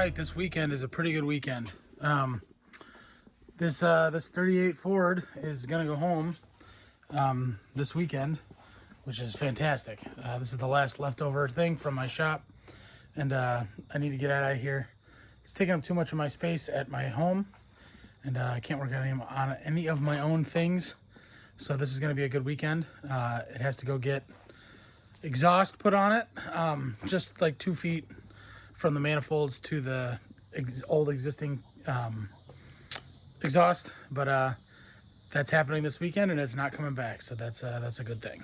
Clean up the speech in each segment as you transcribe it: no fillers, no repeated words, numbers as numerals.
right, this weekend is a pretty good weekend. This 38 Ford is gonna go home this weekend, which is fantastic. This is the last leftover thing from my shop, and I need to get out of here. It's taking up too much of my space at my home, and I can't work on any of my own things. So this is gonna be a good weekend. It has to go get exhaust put on it, just like 2 feet from the manifolds to the old existing exhaust, but that's happening this weekend and it's not coming back, so that's a good thing.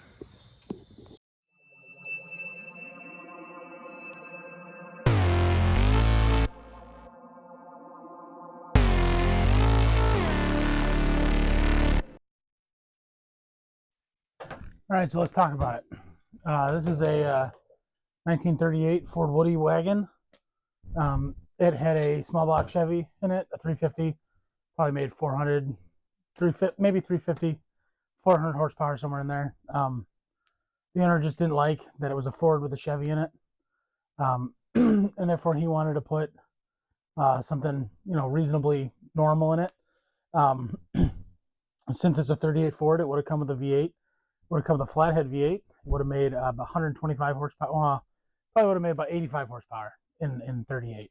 All right, so let's talk about it. This is a 1938 Ford Woody wagon. It had a small block Chevy in it, a 350, probably made 400, maybe 350, 400 horsepower, somewhere in there. The owner just didn't like that it was a Ford with a Chevy in it, and therefore he wanted to put something, reasonably normal in it. Since it's a 38 Ford, it would have come with a V8. Would have come with a flathead V8. It would have made about 125 horsepower. Well, probably would have made about 85 horsepower in 38.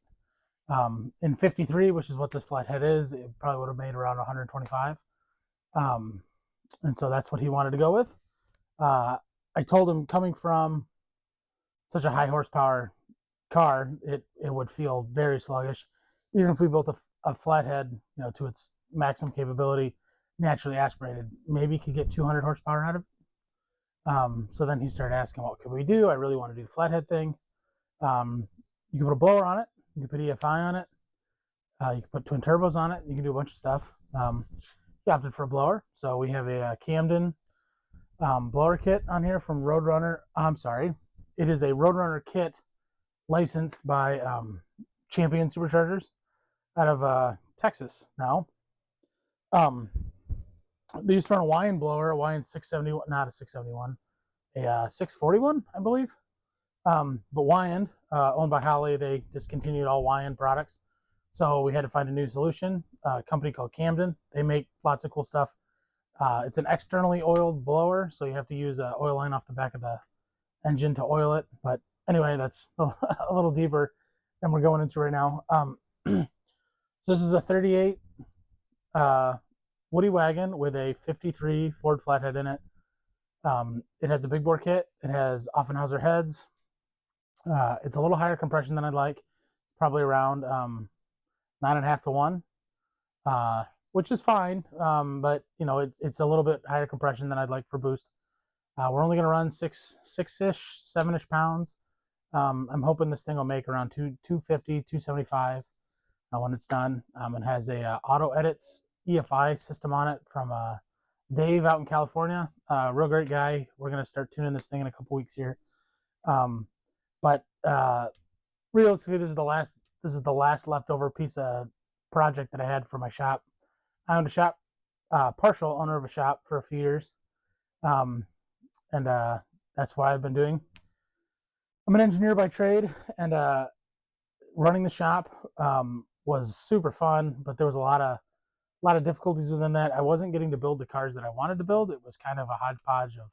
In 53, which is what this flathead is, it probably would have made around 125. And so that's what he wanted to go with. I told him, coming from such a high horsepower car, it would feel very sluggish. Even if we built a flathead, to its maximum capability, naturally aspirated, maybe could get 200 horsepower out of it. So then he started asking, what could we do? I really want to do the flathead thing. You can put a blower on it. You can put EFI on it. You can put twin turbos on it. You can do a bunch of stuff. He opted for a blower. So we have a Camden blower kit on here from Roadrunner. I'm sorry. It is a Roadrunner kit licensed by Champion Superchargers out of Texas now. They used to run a Wyand blower, a Wyand 671, not a 671, a 641, I believe. But Wyand, owned by Holley, they discontinued all Wyand products. So we had to find a new solution. A company called Camden. They make lots of cool stuff. It's an externally oiled blower, so you have to use an oil line off the back of the engine to oil it. But anyway, that's a little deeper than we're going into right now. So this is a 38 Woody wagon with a 53 Ford flathead in it. It has a big bore kit. It has Offenhauser heads. It's a little higher compression than I'd like. It's probably around 9.5 to 1, which is fine. But it's a little bit higher compression than I'd like for boost. We're only going to run six-ish, 7-ish pounds. I'm hoping this thing will make around 250, 275 when it's done. It has a auto edits EFI system on it from Dave out in California. Real great guy. We're going to start tuning this thing in a couple weeks here. But realistically, this is the last leftover piece of project that I had for my shop. I owned a shop, partial owner of a shop for a few years, and that's what I've been doing. I'm an engineer by trade, and running the shop was super fun, but there was a lot of difficulties within that. I wasn't getting to build the cars that I wanted to build. It was kind of a hodgepodge of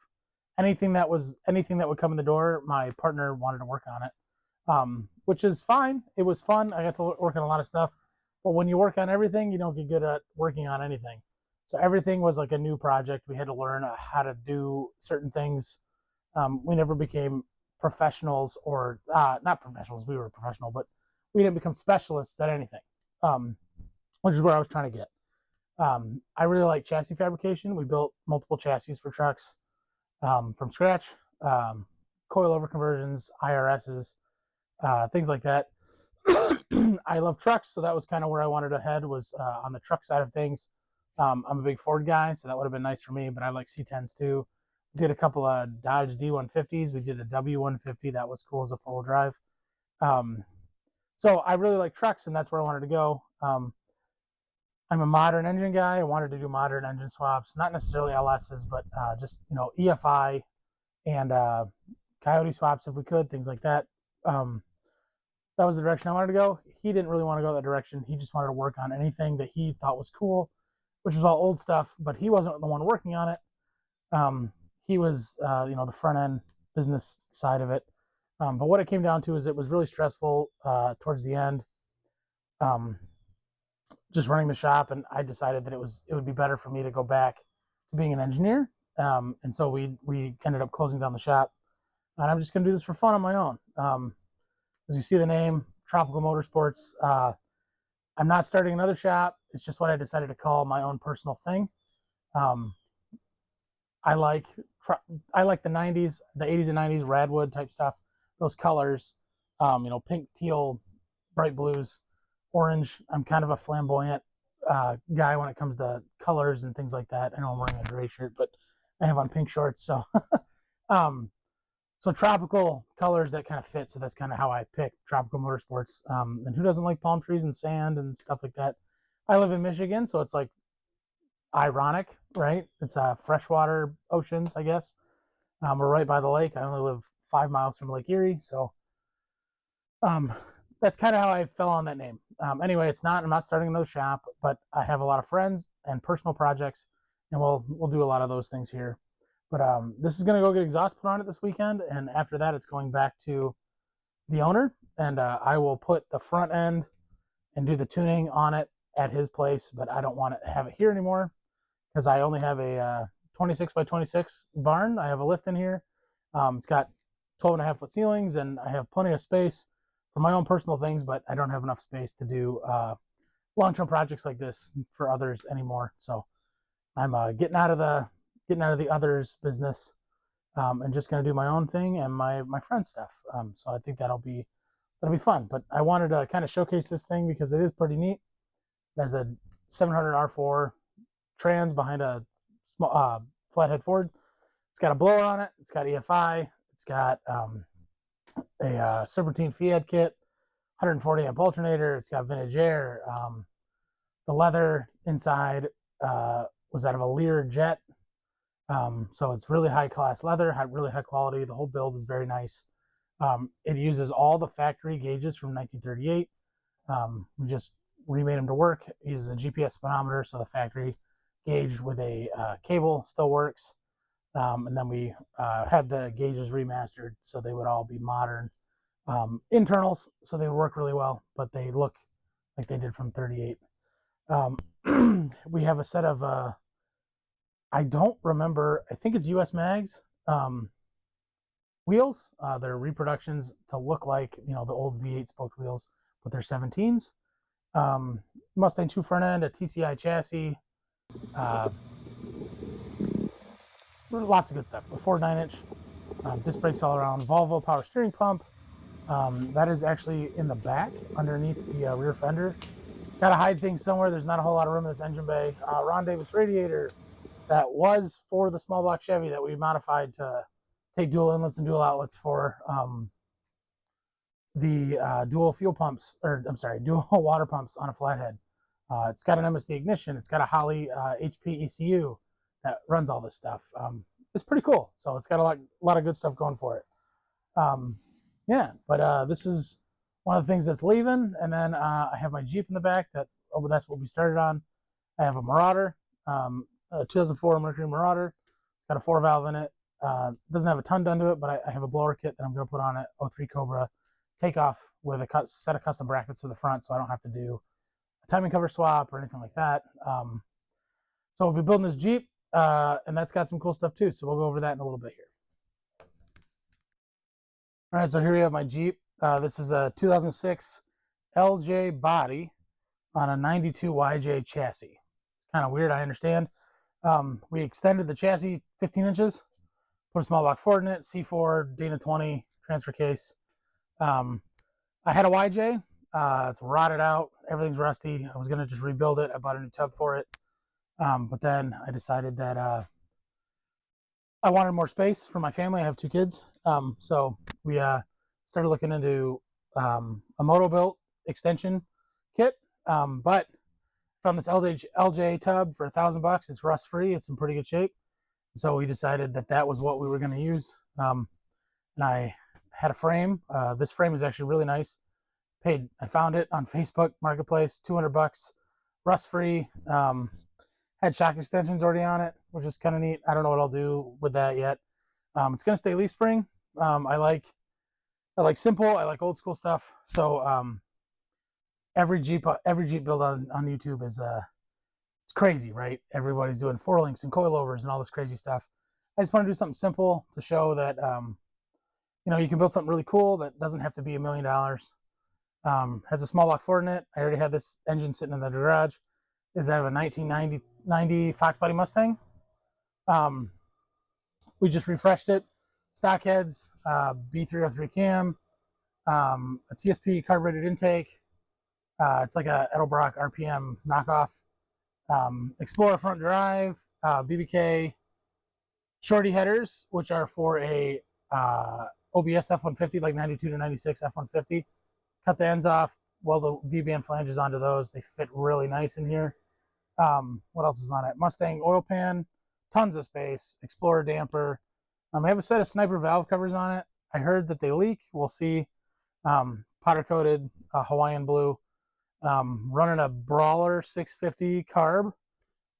anything that would come in the door. My partner wanted to work on it, which is fine. It was fun. I got to work on a lot of stuff, but when you work on everything, you don't get good at working on anything. So everything was like a new project. We had to learn how to do certain things. We never became professionals, or not professionals. We were professional, but we didn't become specialists at anything, which is where I was trying to get. I really like chassis fabrication. We built multiple chassis for trucks from scratch, coilover conversions, IRSs, things like that. I love trucks, so that was kind of where I wanted to head, was on the truck side of things. I'm a big Ford guy, so that would have been nice for me, but I like C10s too. We did a couple of Dodge D150s. We did a W150. That was cool as a four-wheel drive. So I really like trucks, and that's where I wanted to go. I'm a modern engine guy. I wanted to do modern engine swaps, not necessarily LSs, but just EFI and Coyote swaps if we could, things like that. that was the direction I wanted to go. He didn't really want to go that direction. He just wanted to work on anything that he thought was cool, which was all old stuff, but he wasn't the one working on it. He was, the front end business side of it. But what it came down to is it was really stressful towards the end, just running the shop, and I decided that it would be better for me to go back to being an engineer. And so we ended up closing down the shop, and I'm just going to do this for fun on my own. As you see the name, Tropical Motorsports. I'm not starting another shop. It's just what I decided to call my own personal thing. I like the 90s, the 80s and 90s Radwood type stuff. Those colors, pink, teal, bright blues, orange. I'm kind of a flamboyant guy when it comes to colors and things like that. I know I'm wearing a gray shirt, but I have on pink shorts. So, so tropical colors that kind of fit. So that's kind of how I picked Tropical Motorsports. And who doesn't like palm trees and sand and stuff like that? I live in Michigan, so it's like ironic, right? It's freshwater oceans, I guess. We're right by the lake. I only live 5 miles from Lake Erie, so that's kind of how I fell on that name. Anyway, I'm not starting another shop, but I have a lot of friends and personal projects, and we'll do a lot of those things here. But this is going to go get exhaust put on it this weekend, and after that, it's going back to the owner, and I will put the front end and do the tuning on it at his place, but I don't want to have it here anymore because I only have a 26 by 26 barn. I have a lift in here. It's got 12.5-foot ceilings, and I have plenty of space for my own personal things, but I don't have enough space to do long-term projects like this for others anymore. So I'm getting out of the others business, and just going to do my own thing and my friend's stuff. So I think that'll be fun. But I wanted to kind of showcase this thing because it is pretty neat. It has a 700 R4 trans behind a small flathead Ford. It's got a blower on it. It's got EFI. It's got a serpentine Fiat kit, 140 amp alternator. It's got vintage air. The leather inside was out of a Lear Jet. So it's really high class leather, really high quality. The whole build is very nice. It uses all the factory gauges from 1938. We just remade them to work. It uses a GPS speedometer, so the factory gauge with a cable still works. And then we had the gauges remastered so they would all be modern internals, so they work really well, but they look like they did from 38. We have a set of I don't remember, I think it's US Mags wheels. They're reproductions to look like the old V8 spoked wheels, but they're 17s. Mustang 2 front end, a TCI chassis, lots of good stuff. A Ford 9-inch, disc brakes all around, Volvo power steering pump. That is actually in the back underneath the rear fender. Got to hide things somewhere. There's not a whole lot of room in this engine bay. Ron Davis radiator that was for the small block Chevy that we modified to take dual inlets and dual outlets for the dual fuel pumps, or I'm sorry, dual water pumps on a flathead. It's got an MSD ignition. It's got a Holley HP ECU that runs all this stuff. It's pretty cool. So it's got a lot of good stuff going for it. Yeah, but this is one of the things that's leaving. And then I have my Jeep in the back. That's what we started on. I have a Marauder, a 2004 Mercury Maruader. It's got a 4-valve in it. Doesn't have a ton done to it, but I have a blower kit that I'm going to put on it. 03 Cobra takeoff with a set of custom brackets to the front, so I don't have to do a timing cover swap or anything like that. So we'll be building this Jeep, and that's got some cool stuff too. So we'll go over that in a little bit here. All right, so here we have my Jeep. This is a 2006 LJ body on a 92 YJ chassis. It's kind of weird, I understand. We extended the chassis 15 inches, put a small block Ford in it, C4, Dana 20, transfer case. I had a YJ. It's rotted out. Everything's rusty. I was going to just rebuild it. I bought a new tub for it. But then I decided that I wanted more space for my family. I have 2 kids. So we started looking into a moto-built extension kit. But found this LJ tub for $1,000. It's rust-free. It's in pretty good shape. So we decided that was what we were going to use. And I had a frame. This frame is actually really nice. I found it on Facebook Marketplace, $200, rust-free. Had shock extensions already on it, which is kind of neat. I don't know what I'll do with that yet. It's gonna stay leaf spring. I like simple. I like old school stuff. So every Jeep build on YouTube is it's crazy, right? Everybody's doing 4-links and coilovers and all this crazy stuff. I just want to do something simple to show that you can build something really cool that doesn't have to be $1 million. Has a small block Ford in it. I already had this engine sitting in the garage. Is that of a 1990 Fox Body Mustang? We just refreshed it. Stock heads, B303 cam, a TSP carbureted intake. It's like a Edelbrock RPM knockoff. Explorer front drive, BBK shorty headers, which are for a OBS F-150, like 92 to 96 F-150. Cut the ends off, weld the V-band flanges onto those. They fit really nice in here. What else is on it? Mustang oil pan, tons of space, Explorer damper. I have a set of Sniper valve covers on it. I heard that they leak. We'll see. Powder coated Hawaiian blue. Running a Brawler 650 carb.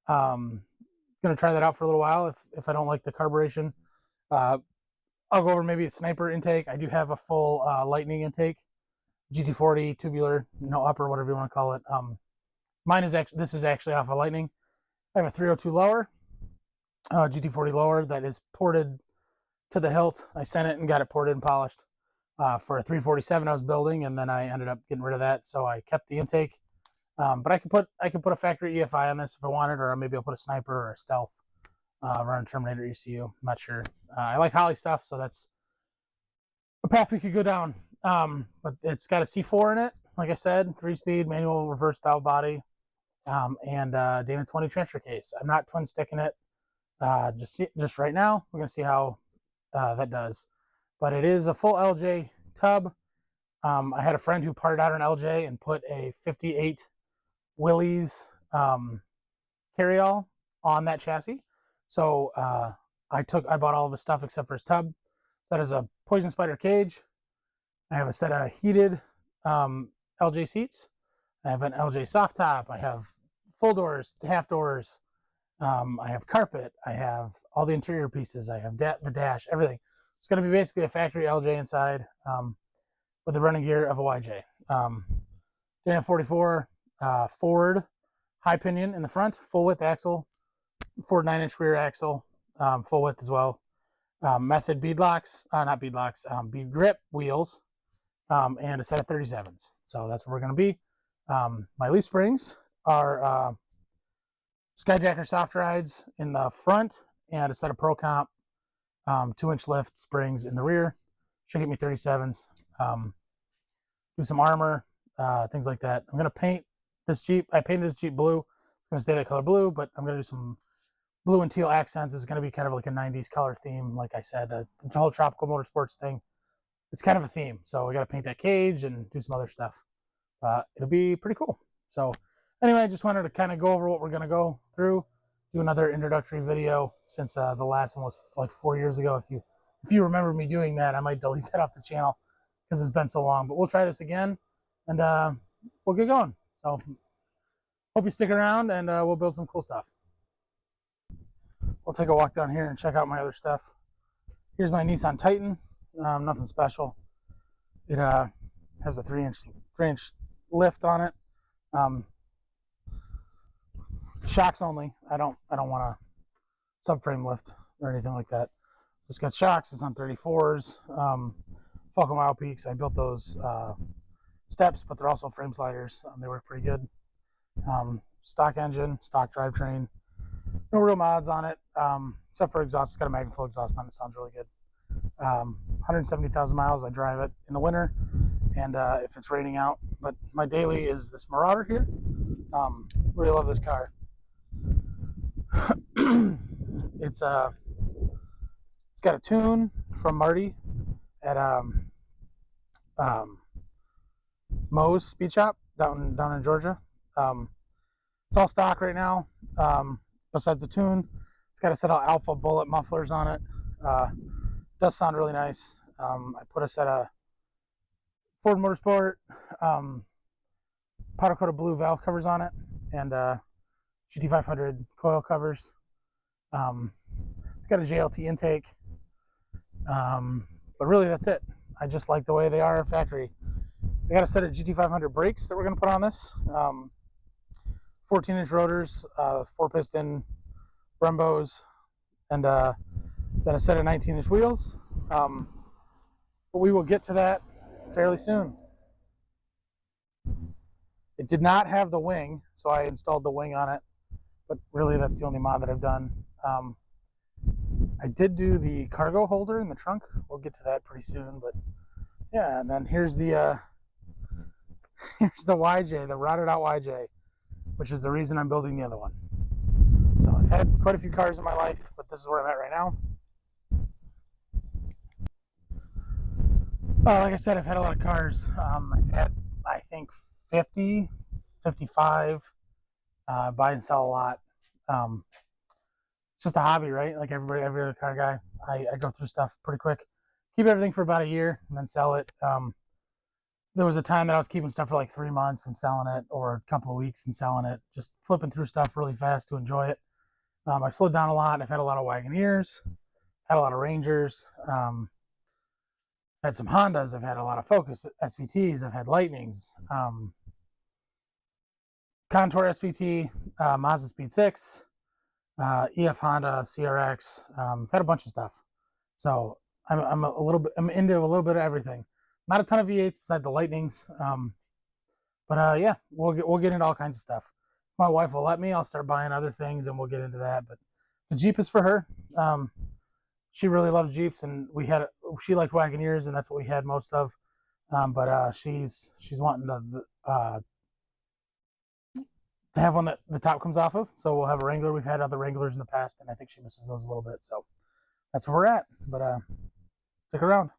Gonna try that out for a little while. If I don't like the carburation, I'll go over maybe a Sniper intake. I do have a full Lightning intake, GT40 tubular, upper, whatever you want to call it. Mine is actually, this is actually off a Lightning. I have a 302 lower, GT40 lower that is ported to the hilt. I sent it and got it ported and polished for a 347 I was building, and then I ended up getting rid of that, so I kept the intake. But I could put a factory EFI on this if I wanted, or maybe I'll put a Sniper or a Stealth run Terminator ECU. I'm not sure. I like Holley stuff, so that's a path we could go down. But it's got a C4 in it, like I said, 3-speed manual reverse valve body, and Dana 20 transfer case. I'm not twin sticking it just right now. We're gonna see how that does. But it is a full LJ tub. I had a friend who parted out an LJ and put a 58 Willys carryall on that chassis. So I bought all of his stuff except for his tub. So that is a Poison Spider cage. I have a set of heated LJ seats. I have an LJ soft top. I have full doors, half doors. I have carpet. I have all the interior pieces. I have the dash, everything. It's going to be basically a factory LJ inside with the running gear of a YJ. Dana 44 Ford high pinion in the front, full width axle, Ford 9-inch rear axle, full width as well. Method bead locks, not bead locks, bead grip wheels, and a set of 37s. So that's where we're going to be. My leaf springs are Skyjacker soft rides in the front and a set of Pro Comp 2-inch lift springs in the rear. Should get me 37s. Do some armor, things like that. I'm going to paint this Jeep. I painted this Jeep blue. It's going to stay that color blue, but I'm going to do some blue and teal accents. It's going to be kind of like a 90s color theme. Like I said, the whole tropical motorsports thing, it's kind of a theme. So we got to paint that cage and do some other stuff. It'll be pretty cool. So anyway, I just wanted to kind of go over what we're going to go through, do another introductory video since the last one was like 4 years ago. If you remember me doing that, I might delete that off the channel because it's been so long. But we'll try this again, and we'll get going. So hope you stick around, and we'll build some cool stuff. We'll take a walk down here and check out my other stuff. Here's my Nissan Titan. Nothing special. It has a 3-inch lift on it. Shocks only. I don't want a subframe lift or anything like that. So it's got shocks. It's on 34s. Falcon Wild Peaks. I built those steps, but they're also frame sliders. They work pretty good. Stock engine, stock drivetrain. No real mods on it, except for exhaust. It's got a Magnaflow exhaust on it. Sounds really good. 170,000 miles. I drive it in the winter, and if it's raining out. But my daily is this Marauder here. Really love this car. It's got a tune from Marty at Moe's Speed Shop down in Georgia. It's all stock right now. Besides the tune, it's got a set of Alpha Bullet mufflers on it. Does sound really nice. I put a set of Ford Motorsport, powder coated blue valve covers on it, and GT500 coil covers. It's got a JLT intake, but really that's it. I just like the way they are factory. I got a set of GT500 brakes that we're going to put on this. 14-inch rotors, 4-piston Brembos, and then a set of 19-inch wheels. But we will get to that fairly soon. It did not have the wing, so I installed the wing on it. But really, that's the only mod that I've done. I did do the cargo holder in the trunk. We'll get to that pretty soon. But yeah, and then here's the here's the YJ, the routed out YJ, which is the reason I'm building the other one. So I've had quite a few cars in my life, but this is where I'm at right now. Like I said, I've had a lot of cars. I've had, I think, 50, 55, buy and sell a lot. It's just a hobby, right? Like every other car guy. I go through stuff pretty quick. Keep everything for about a year and then sell it. There was a time that I was keeping stuff for like 3 months and selling it, or a couple of weeks and selling it, just flipping through stuff really fast to enjoy it. I've slowed down a lot. I've had a lot of Wagoneers, had a lot of Rangers, had some Hondas. I've had a lot of Focus SVTs. I've had Lightnings, Contour SVT, Mazda Speed 6, EF Honda, CRX. I've had a bunch of stuff. So I'm into a little bit of everything. Not a ton of V8s beside the Lightnings. But yeah, we'll get into all kinds of stuff. If my wife will let me, I'll start buying other things and we'll get into that. But the Jeep is for her. She really loves Jeeps, and she liked Wagoneers, and that's what we had most of. But she's wanting to have one that the top comes off of. So we'll have a Wrangler. We've had other Wranglers in the past, and I think she misses those a little bit. So that's where we're at. But stick around.